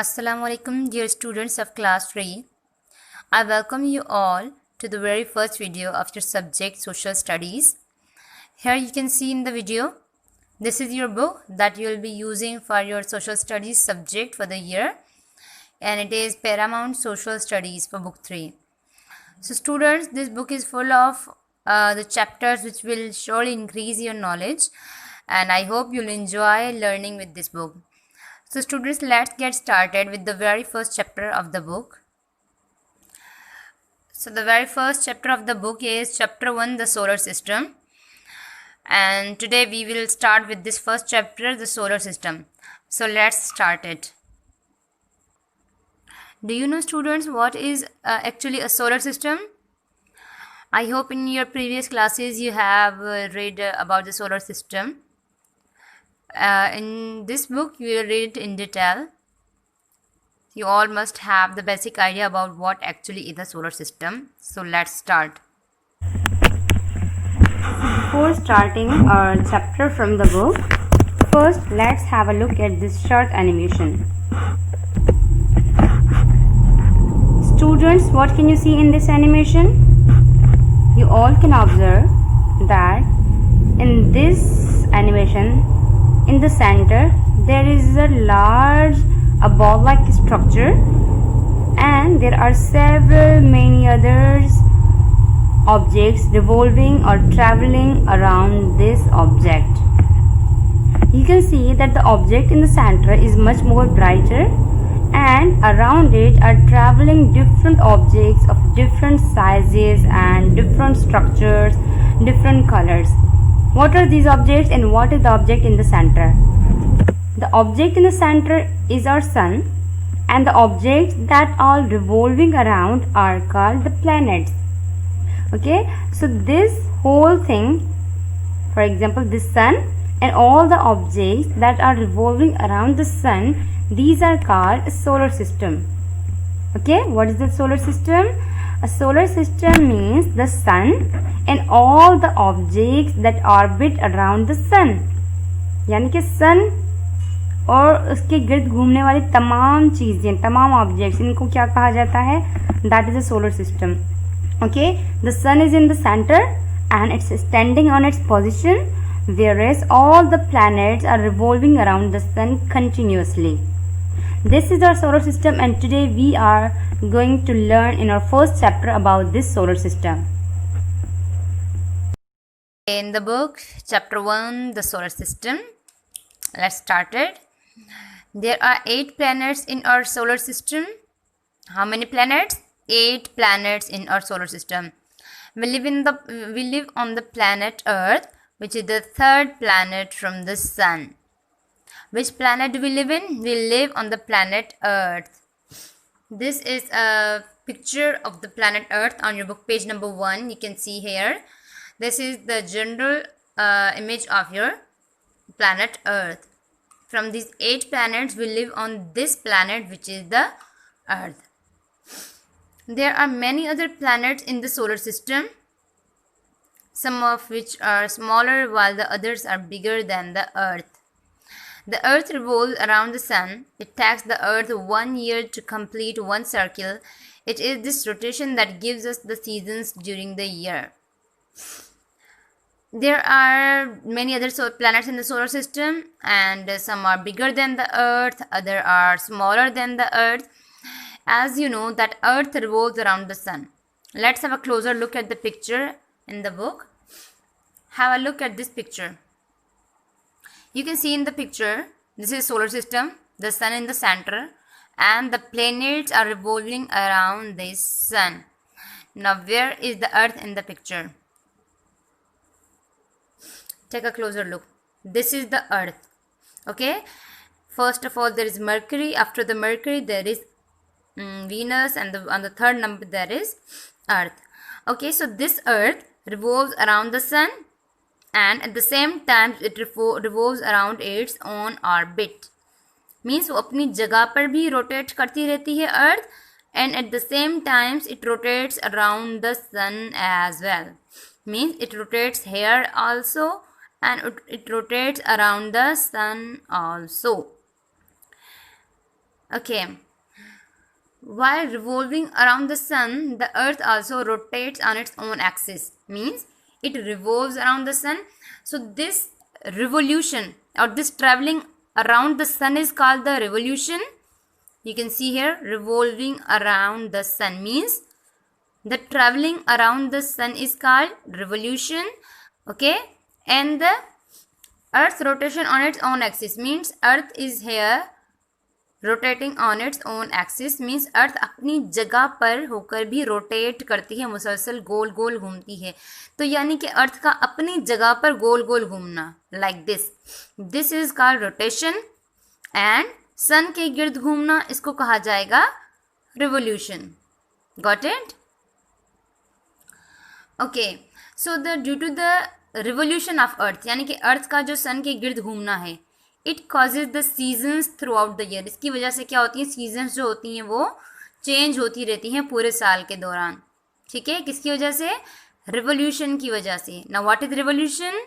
Assalamu alaikum, dear students of class 3. I welcome you all to the very first video of your subject social studies. Here you can see in the video, this is your book that you will be using for your social studies subject for the year, and it is Paramount Social Studies for book 3. So students, this book is full of the chapters which will surely increase your knowledge, and I hope you'll enjoy learning with this book. So students, let's get started with the very first chapter of the book. So the very first chapter of the book is chapter 1, the solar system. And today we will start with this first chapter, the solar system. So let's start it. Do you know, students, what is actually a solar system? I hope in your previous classes you have read about the solar system. In this book we will read it in detail. You all must have the basic idea about what actually is the solar system. So let's start. Before starting our chapter from the book, first let's have a look at this short animation. Students, what can you see in this animation? You all can observe that in this animation, in the center, there is a ball-like structure, and there are many others objects revolving or traveling around this object. You can see that the object in the center is much more brighter, and around it are traveling different objects of different sizes and different structures, different colors. What are these objects and what is the object in the center? The object in the center is our sun, and the objects that are revolving around are called the planets. Okay, so this whole thing, for example this sun and all the objects that are revolving around the sun, these are called a solar system. Okay, what is the solar system? A solar system means the sun and all the objects that orbit around the sun. यानी कि sun और उसके गिर्द घूमने वाली तमाम चीजें, तमाम ऑब्जेक्ट्स, इनको क्या कहा जाता है? That is a solar system. Okay, the sun is in the center and it's standing on its position, whereas all the planets are revolving around the sun continuously. This is our solar system, and today we are going to learn in our first chapter about this solar system. In the book, chapter 1, the solar system. Let's start it. There are 8 planets in our solar system. How many planets? 8 planets in our solar system. We live on the planet Earth, which is the third planet from the sun. Which planet do we live in? We live on the planet Earth. This is a picture of the planet Earth on your book, page number 1. You can see here. This is the general image of your planet Earth. From these 8 planets, we live on this planet, which is the Earth. There are many other planets in the solar system, some of which are smaller while the others are bigger than the Earth. The Earth revolves around the sun. It takes the Earth 1 year to complete one circle. It is this rotation that gives us the seasons during the year. There are many other planets in the solar system, and some are bigger than the Earth, others are smaller than the Earth. As you know that Earth revolves around the sun. Let's have a closer look at the picture in the book. Have a look at this picture. You can see in the picture, this is solar system, the sun in the center, and the planets are revolving around this sun. Now where is the Earth in the picture? Take a closer look. This is the Earth. Okay, first of all there is Mercury. After the Mercury there is Venus, and on the third number there is Earth. Okay, so this Earth revolves around the sun, and at the same time it revolves around its own orbit. Means वो अपनी जगह पर भी rotate करती रहती है Earth, and at the same time it rotates around the sun as well. Means it rotates here also, and it rotates around the sun also. Okay. While revolving around the sun, the earth also rotates on its own axis. Means it revolves around the sun. So this revolution or this traveling around the sun is called the revolution. You can see here, revolving around the sun means the traveling around the sun is called revolution. Okay. And the earth's rotation on its own axis means earth is here rotating on its own axis means earth अपनी जगह पर होकर भी rotate करती है, मुसलसल गोल गोल घूमती है. तो यानी कि अर्थ का अपनी जगह पर गोल गोल घूमना, like this is called rotation. And sun के गिर्द घूमना, इसको कहा जाएगा revolution. Got it? Okay. So the due to the revolution of earth, यानी कि अर्थ का जो सन के गिर्द घूमना है, it causes the seasons through out the year. इसकी वजह से क्या होती है, सीजन्स जो होती हैं वो चेंज होती रहती हैं पूरे साल के दौरान. ठीक है, किसकी वजह से? रिवोल्यूशन की वजह से. Now what is revolution?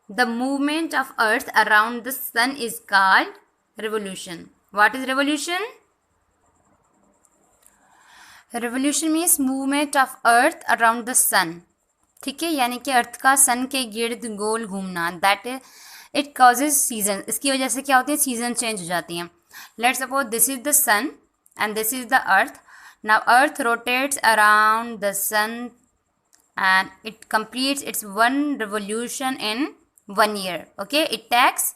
The movement of earth around the sun is called revolution. What is revolution? Revolution means movement of earth around the sun. ठीक है, यानी कि अर्थ का सन के गिर्द गोल घूमना. That is it causes season. इसकी वजह से क्या होती है, सीजन चेंज हो जाती हैं. Let's suppose this is the sun and this is the earth. Now earth rotates around the sun and it completes its one revolution in 1 year. Okay, it takes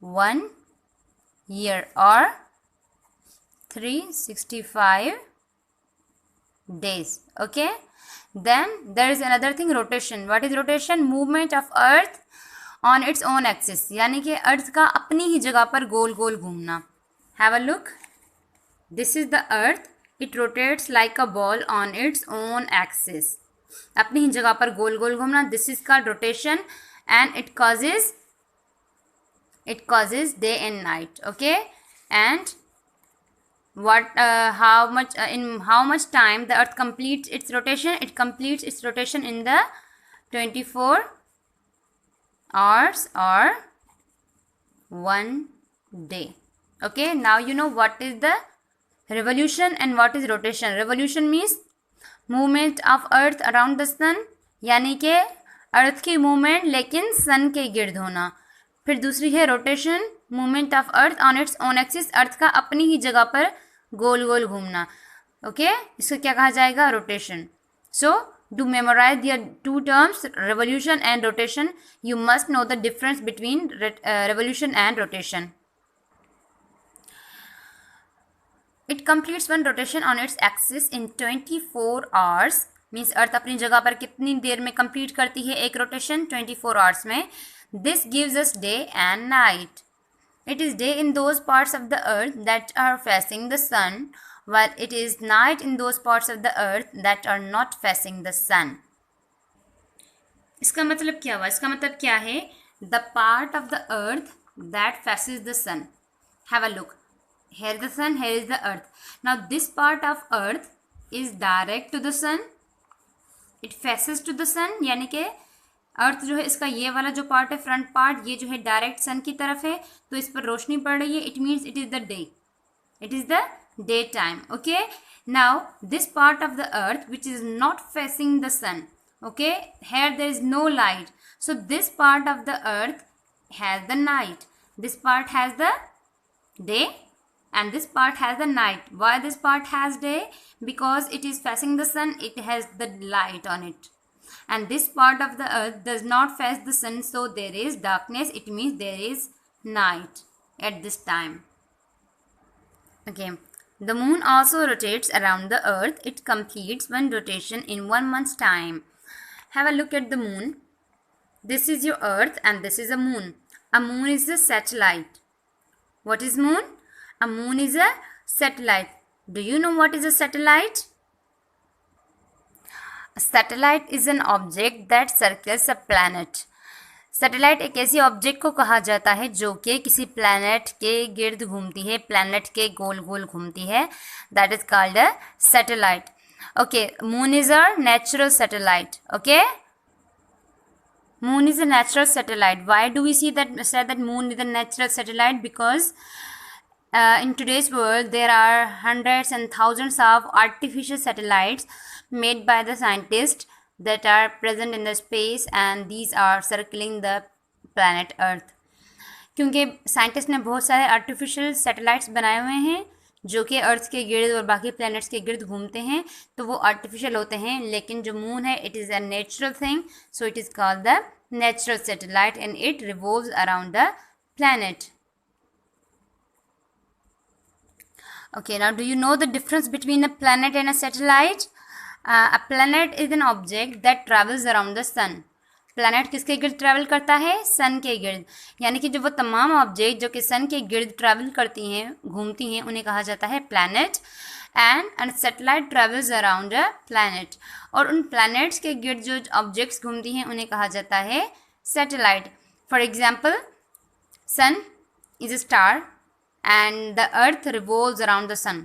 1 year or 365 days. Okay, then there is another thing, rotation. What is rotation? Movement of earth on its own axis, यानी कि अर्थ का अपनी ही जगह पर गोल गोल घूमना. Have a look. This is the earth. It rotates like a ball on its own axis. अपनी ही जगह पर गोल गोल घूमना. This is called rotation and it causes day and night. Okay, and in how much time the earth completes its rotation? It completes its rotation in the 24 hours or 1 day. Okay, now you know what is the revolution and what is rotation. Revolution means movement of earth around the sun, यानी कि अर्थ की movement लेकिन सन के गिर्द होना. फिर दूसरी है rotation, movement of earth on its own axis, earth का अपनी ही जगह पर गोल गोल घूमना. ओके, इसको क्या कहा जाएगा? Rotation. So do memorize the two terms, revolution and rotation. You must know the difference between revolution and rotation. It completes one rotation on its axis in 24 hours. Means अर्थ अपनी जगह पर कितनी देर में कंप्लीट करती है एक रोटेशन? 24 hours में. This gives us day and night. It is day in those parts of the earth that are facing the sun, while it is night in those parts of the earth that are not facing the sun. इसका मतलब क्या हुआ? इसका मतलब क्या है? The part of the earth that faces the sun. Have a look. Here is the sun, here is the earth. Now this part of earth is direct to the sun. It faces to the sun, यानी कि अर्थ जो है इसका ये वाला जो part है, front part, ये जो है डायरेक्ट सन की तरफ है, तो इस पर रोशनी पड़ रही है. It means it is the day. It is the daytime. Okay, now this part of the earth which is not facing the sun, okay, here there is no light, so this part of the earth has the night. This part has the day and this part has the night. Why this part has day? Because it is facing the sun, it has the light on it. And this part of the earth does not face the sun, so there is darkness. It means there is night at this time. Okay, the moon also rotates around the earth. It completes one rotation in 1 month's time. Have a look at the moon. This is your earth and this is a moon. A moon is a satellite. What is moon? A moon is a satellite. Do you know what is a satellite? A satellite is an object that circles a planet. Satellite एक ऐसी object को कहा जाता है जो कि किसी planet के गिर्द घूमती है, प्लैनेट के गोल गोल घूमती है. That is called a satellite. Okay, moon is a natural satellite. Okay, moon is a natural satellite. Why do we see that moon is a natural satellite? Because in today's world, there are hundreds and thousands of artificial satellites made by the scientists that are present in the space, and these are circling the planet Earth. क्योंकि scientist ने बहुत सारे artificial satellites बनाए हुए हैं जो कि अर्थ के गिर्द और बाकी प्लैनेट्स के गिर्द घूमते हैं, तो वो आर्टिफिशियल होते हैं. लेकिन जो मून है, it is a natural thing, so it is called the natural satellite and it revolves around the planet. Okay, now do you know the difference between a planet and a satellite? A planet is an object that travels around the sun. Planet किसके गिर्द travel करता है? सन के गिर्द. यानी कि जो वो तमाम ऑब्जेक्ट जो कि सन के गिर्द ट्रैवल करती हैं, घूमती हैं, उन्हें कहा जाता है planet. And satellite travels around a planet. और उन प्लैनेट्स के गिर्द जो ऑब्जेक्ट्स घूमती हैं उन्हें कहा जाता है satellite. For example, sun is a star and the earth revolves around the sun.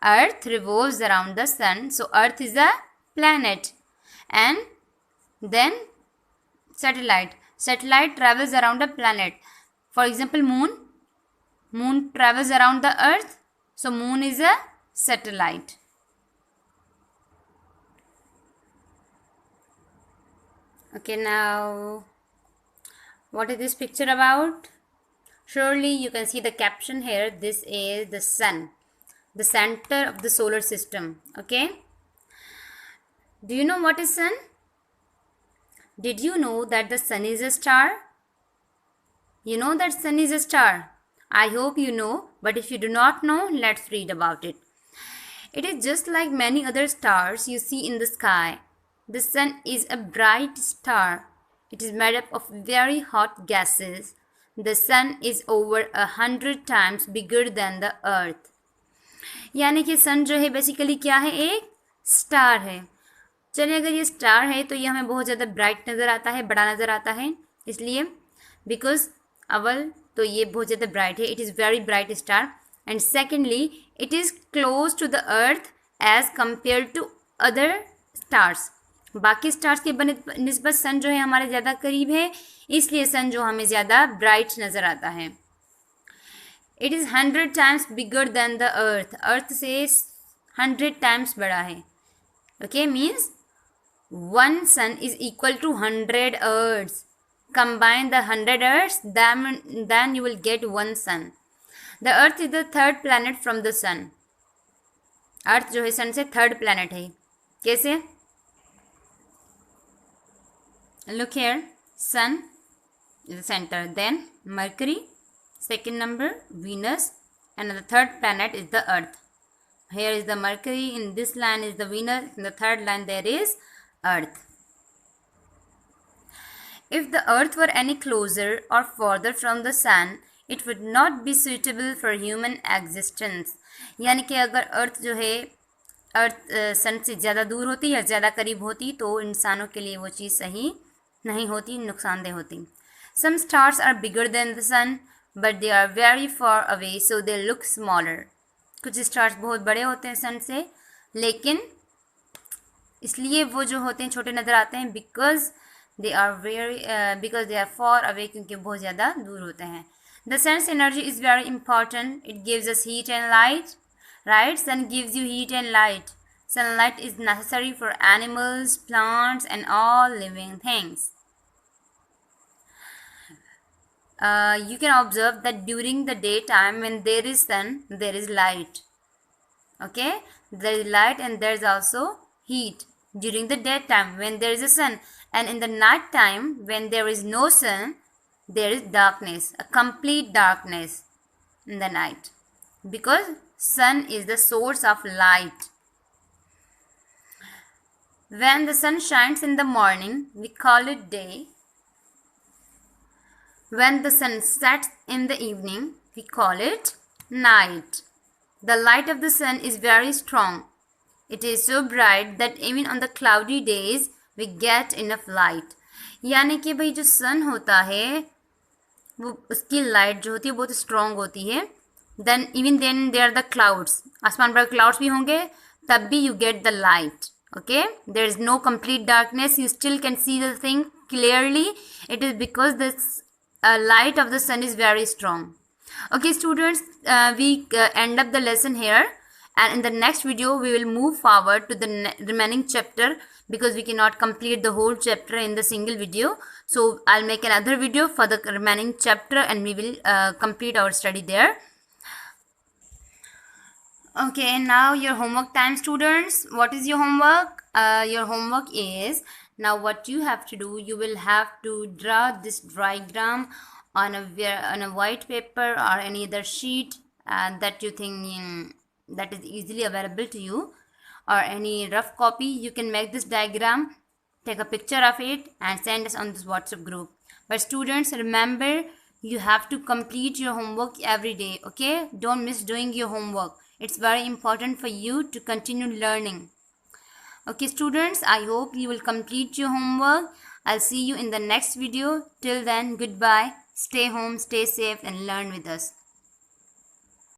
Earth revolves around the sun, so earth is a planet. And then satellite travels around a planet. For example, moon travels around the earth, so moon is a satellite. Okay, now what is this picture about? Surely you can see the caption here. This is the sun, the center of the solar system. Okay, do you know what is sun? Did you know that the sun is a star? You know that sun is a star. I hope you know, but if you do not know, let's read about it. It is just like many other stars you see in the sky. The sun is a bright star. It is made up of very hot gases. The sun is over 100 times bigger than the earth. यानी कि सन जो है basically क्या है? एक star है. चलिए, अगर ये स्टार है तो ये हमें बहुत ज़्यादा ब्राइट नज़र आता है, बड़ा नज़र आता है. इसलिए बिकॉज अव्वल तो ये बहुत ज़्यादा ब्राइट है, it is very bright star. And secondly, it is close to the earth as compare to other stars. बाकी स्टार्स के निस्बत सन जो है हमारे ज़्यादा करीब है, इसलिए सन जो हमें ज़्यादा ब्राइट नज़र आता है. It is 100 times bigger than the earth. Earth से 100 टाइम्स बड़ा है. Okay, means 1 sun is equal to 100 earths. Combine the 100 earths, then you will get 1 sun. The earth is the third planet from the sun. अर्थ जो है सन से third planet है. कैसे? Look here, sun is the center, then Mercury, second number Venus, and the third planet is the earth. Here is the Mercury, in this line is the Venus, in the third line there is earth. If the earth were any closer or further from the sun, it would not be suitable for human existence. यानी कि अगर अर्थ जो है सन से ज़्यादा दूर होती या ज़्यादा करीब होती तो इंसानों के लिए वो चीज़ सही नहीं होती, नुकसानदेह होती. Some stars are bigger than the sun, but they are very far away, so they look smaller. कुछ स्टार्स बहुत बड़े होते हैं सन से, लेकिन इसलिए वो जो होते हैं छोटे नज़र आते हैं, because they are far away, क्योंकि बहुत ज़्यादा दूर होते हैं. The sun's energy is very important. It gives us heat and light, right? Sun gives you heat and light. Sunlight is necessary for animals, plants, and all living things. You can observe that during the daytime when there is sun, there is light. Okay, there is light and there is also heat during the daytime when there is a sun, and in the night time when there is no sun, there is darkness, a complete darkness in the night, because sun is the source of light. When the sun shines in the morning, we call it day. When the sun sets in the evening, we call it night. The light of the sun is very strong. It is so bright that even on the cloudy days, we get enough light. यानी कि भाई जो सन होता है वो उसकी light जो होती है बहुत स्ट्रॉन्ग होती है. Even then there are the clouds. आसमान पर क्लाउड्स भी होंगे तब भी you get the light. Okay, there is no complete darkness. You still can see the thing clearly. It is because the light of the sun is very strong. Okay, students, end up the lesson here, and in the next video we will move forward to the remaining chapter, because we cannot complete the whole chapter in the single video. So I'll make another video for the remaining chapter and we will complete our study there. Okay, now your homework time, students. What is your homework? Your homework is, now what you have to do, you will have to draw this diagram on a white paper or any other sheet that you think that is easily available to you, or any rough copy. You can make this diagram, take a picture of it and send us on this WhatsApp group. But students, remember, you have to complete your homework every day. Okay, don't miss doing your homework. It's very important for you to continue learning. Okay students, I hope you will complete your homework. I'll see you in the next video. Till then, goodbye. Stay home, stay safe and learn with us.